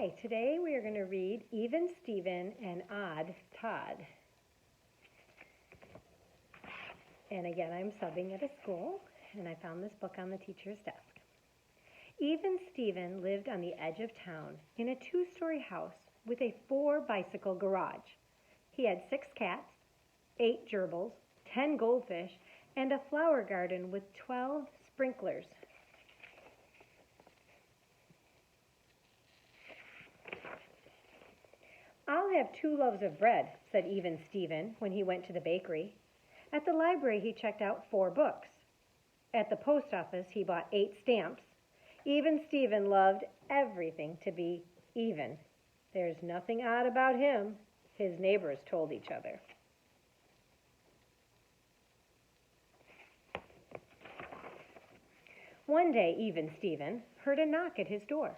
Hi, today we are going to read Even Steven and Odd Todd. And again, I'm subbing at a school, and I found this book on the teacher's desk. Even Steven lived on the edge of town in a 2-story house with a 4-bicycle garage. He had 6 cats, 8 gerbils, 10 goldfish, and a flower garden with 12 sprinklers. "I'll have 2 loaves of bread," said Even Steven when he went to the bakery. At the library, he checked out 4 books. At the post office, he bought 8 stamps. Even Steven loved everything to be even. "There's nothing odd about him," his neighbors told each other. One day, Even Steven heard a knock at his door.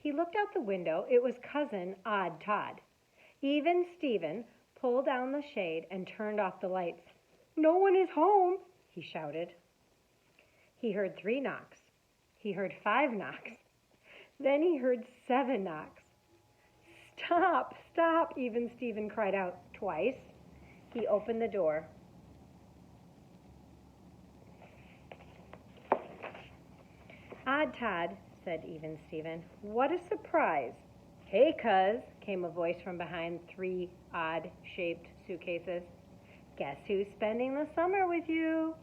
He looked out the window. It was cousin Odd Todd. Even Steven pulled down the shade and turned off the lights. "No one is home," he shouted. He heard 3 knocks. He heard 5 knocks. Then he heard 7 knocks. "Stop, stop," Even Steven cried out twice. He opened the door. "Odd Todd," said Even Steven. "What a surprise." "Hey, cuz," came a voice from behind 3 odd-shaped suitcases. "Guess who's spending the summer with you?"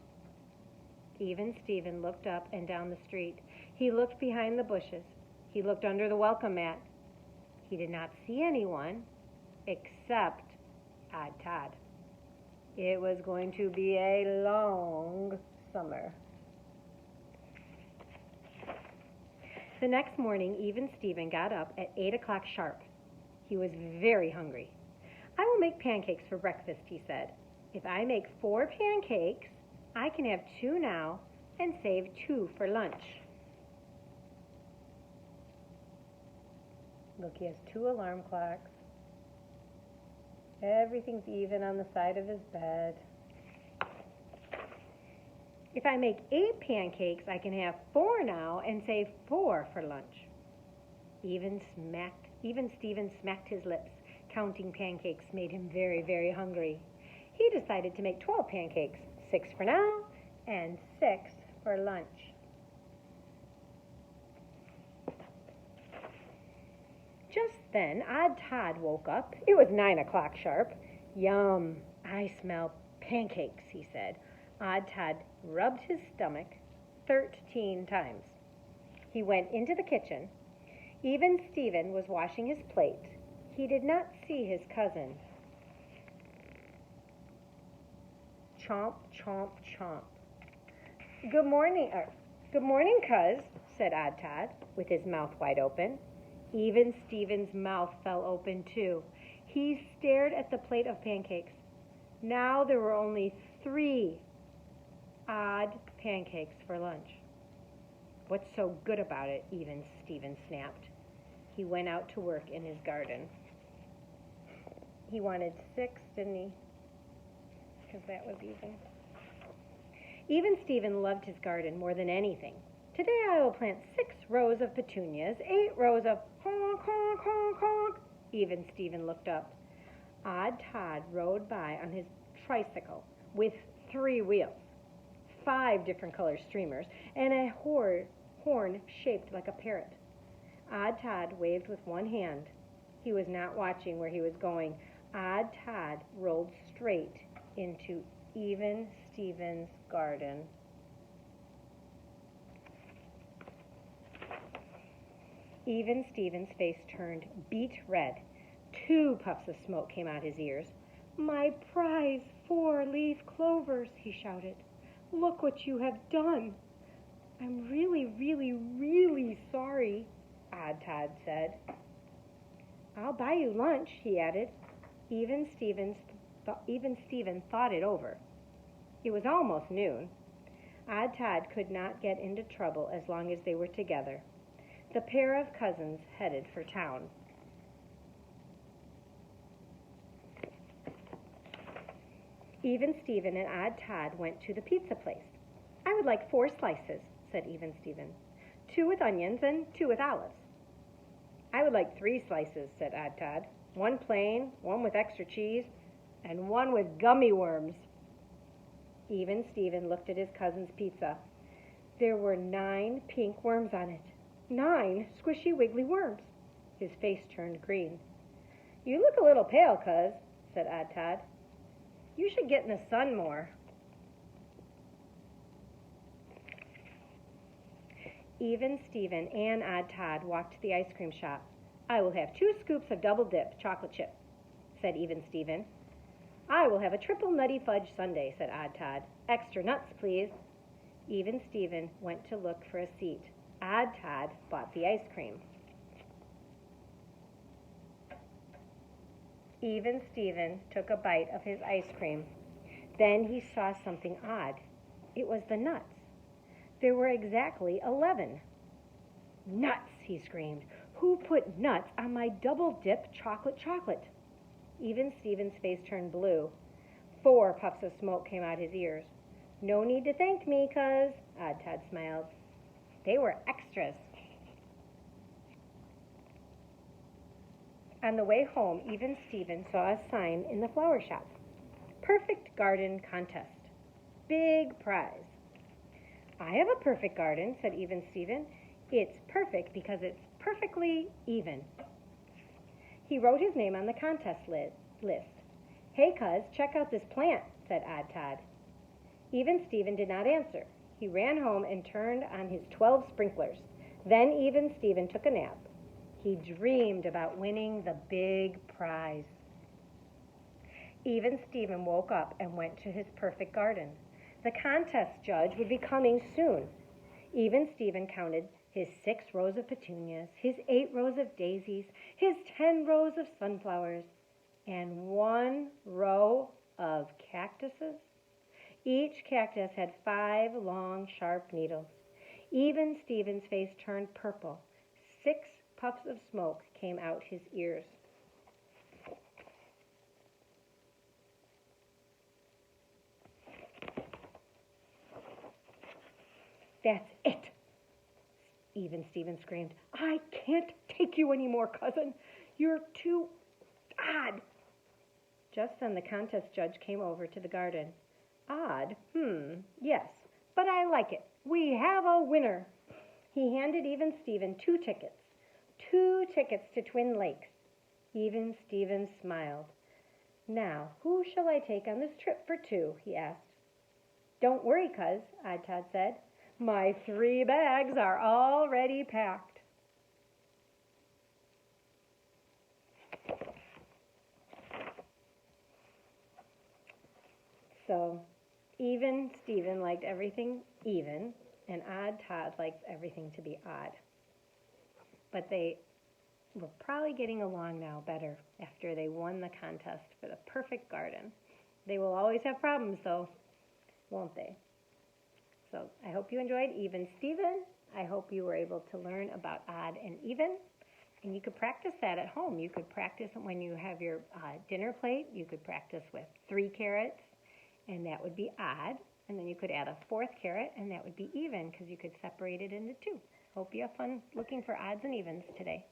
Even Steven looked up and down the street. He looked behind the bushes. He looked under the welcome mat. He did not see anyone except Odd Todd. It was going to be a long summer. The next morning, Even Steven got up at 8 o'clock sharp. He was very hungry. "I will make pancakes for breakfast," he said. "If I make 4 pancakes, I can have 2 now and save 2 for lunch." Look, he has 2 alarm clocks. Everything's even on the side of his bed. "If I make 8 pancakes, I can have 4 now and save 4 for lunch." Even Steven smacked his lips. Counting pancakes made him very, very hungry. He decided to make 12 pancakes, 6 for now and 6 for lunch. Just then, Odd Todd woke up. It was 9 o'clock sharp. "Yum, I smell pancakes," he said. Odd Todd rubbed his stomach 13 times. He went into the kitchen. Even Steven was washing his plate. He did not see his cousin. Chomp, chomp, chomp. Good morning, cuz," said Odd Todd, with his mouth wide open. Even Steven's mouth fell open, too. He stared at the plate of pancakes. Now there were only 3 odd pancakes for lunch. "What's so good about it?" Even Steven snapped. He went out to work in his garden. He wanted 6, didn't he? Because that was even. Even Steven loved his garden more than anything. "Today I will plant 6 rows of petunias, 8 rows of honk, honk, honk, honk." Even Steven looked up. Odd Todd rode by on his tricycle with 3 wheels, 5 different color streamers, and a horn shaped like a parrot. Odd Todd waved with one hand. He was not watching where he was going. Odd Todd rolled straight into Even Steven's garden. Even Steven's face turned beet red. 2 puffs of smoke came out his ears. "My prize 4-leaf clovers," he shouted. "Look what you have done." "I'm really, really, really sorry," Odd Todd said. "I'll buy you lunch," he added. Even Steven thought it over. It was almost noon. Odd Todd could not get into trouble as long as they were together. The pair of cousins headed for town. Even Steven and Odd Todd went to the pizza place. "I would like 4 slices," said Even Steven. 2 with onions and 2 with olives. I would like 3 slices, said Odd Todd. 1 plain, 1 with extra cheese, and 1 with gummy worms. Even Steven looked at his cousin's pizza. There were 9 pink worms on it. 9 squishy, wiggly worms. His face turned green. You look a little pale, Cuz, said Odd Todd. You should get in the sun more. Even Steven and Odd Todd walked to the ice cream shop. I will have 2 scoops of double dip chocolate chip, said Even Steven. I will have a triple nutty fudge sundae, said Odd Todd. Extra nuts, please. Even Steven went to look for a seat. Odd Todd bought the ice cream. Even Steven took a bite of his ice cream. Then he saw something odd. It was the nuts. There were exactly 11. Nuts, he screamed. Who put nuts on my double-dip chocolate? Even Steven's face turned blue. 4 puffs of smoke came out his ears. No need to thank me, Cuz, Odd Todd smiled. They were extras. On the way home, Even Steven saw a sign in the flower shop. Perfect Garden Contest. Big prize. I have a perfect garden, said Even Steven. It's perfect because it's perfectly even. He wrote his name on the contest list. Hey, Cuz, check out this plant, said Odd Todd. Even Steven did not answer. He ran home and turned on his 12 sprinklers. Then Even Steven took a nap. He dreamed about winning the big prize. Even Steven woke up and went to his perfect garden. The contest judge would be coming soon. Even Steven counted his 6 rows of petunias, his 8 rows of daisies, his 10 rows of sunflowers, and 1 row of cactuses. Each cactus had 5 long, sharp needles. Even Steven's face turned purple. 6 puffs of smoke came out his ears. That's it, Even Steven screamed. I can't take you anymore, cousin. You're too odd. Just then the contest judge came over to the garden. Odd? Yes, but I like it. We have a winner. He handed Even Steven 2 tickets. 2 tickets to Twin Lakes. Even Steven smiled. Now, who shall I take on this trip for 2? He asked. Don't worry, Cuz, Odd Todd said. My 3 bags are already packed. So, Even Steven liked everything even, and Odd Todd liked everything to be odd. But they were probably getting along now better after they won the contest for the perfect garden. They will always have problems, though, won't they? So I hope you enjoyed Even Steven. I hope you were able to learn about odd and even. And you could practice that at home. You could practice when you have your dinner plate. You could practice with 3 carrots, and that would be odd. And then you could add a 4th carrot, and that would be even because you could separate it into 2. Hope you have fun looking for odds and evens today.